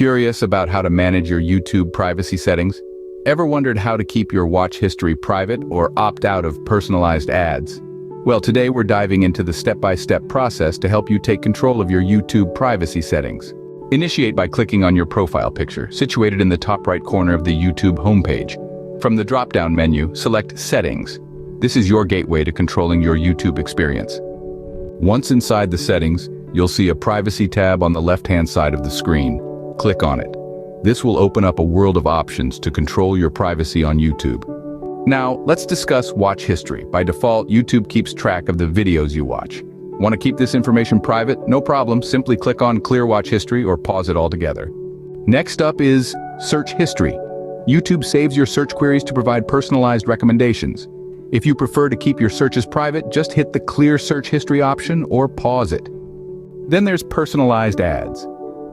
Curious about how to manage your YouTube privacy settings? Ever wondered how to keep your watch history private or opt out of personalized ads? Well, today we're diving into the step-by-step process to help you take control of your YouTube privacy settings. Initiate by clicking on your profile picture, situated in the top right corner of the YouTube homepage. From the drop-down menu, select Settings. This is your gateway to controlling your YouTube experience. Once inside the settings, you'll see a privacy tab on the left-hand side of the screen. Click on it. This will open up a world of options to control your privacy on YouTube. Now, let's discuss watch history. By default, YouTube keeps track of the videos you watch. Want to keep this information private? No problem, simply click on Clear Watch History or pause it altogether. Next up is Search History. YouTube saves your search queries to provide personalized recommendations. If you prefer to keep your searches private, just hit the Clear Search History option or pause it. Then there's Personalized Ads.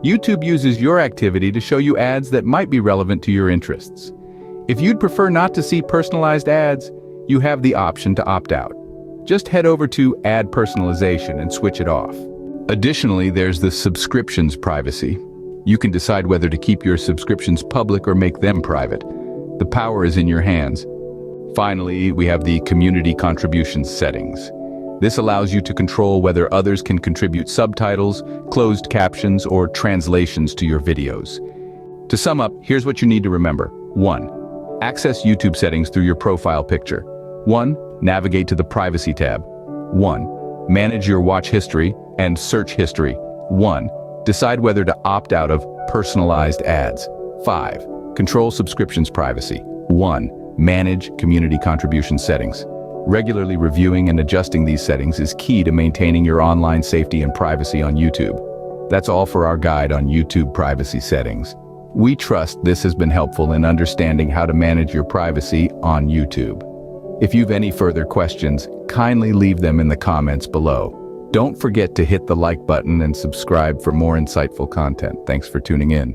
YouTube uses your activity to show you ads that might be relevant to your interests. If you'd prefer not to see personalized ads, you have the option to opt out. Just head over to Ad Personalization and switch it off. Additionally, there's the Subscriptions Privacy. You can decide whether to keep your subscriptions public or make them private. The power is in your hands. Finally, we have the Community Contributions settings. This allows you to control whether others can contribute subtitles, closed captions, or translations to your videos. To sum up, here's what you need to remember. 1. Access YouTube settings through your profile picture. 1. Navigate to the Privacy tab. 1. Manage your watch history and search history. 1. Decide whether to opt out of personalized ads. 5. Control subscriptions privacy. 1. Manage community contribution settings. Regularly reviewing and adjusting these settings is key to maintaining your online safety and privacy on YouTube. That's all for our guide on YouTube privacy settings. We trust this has been helpful in understanding how to manage your privacy on YouTube. If you've any further questions, kindly leave them in the comments below. Don't forget to hit the like button and subscribe for more insightful content. Thanks for tuning in.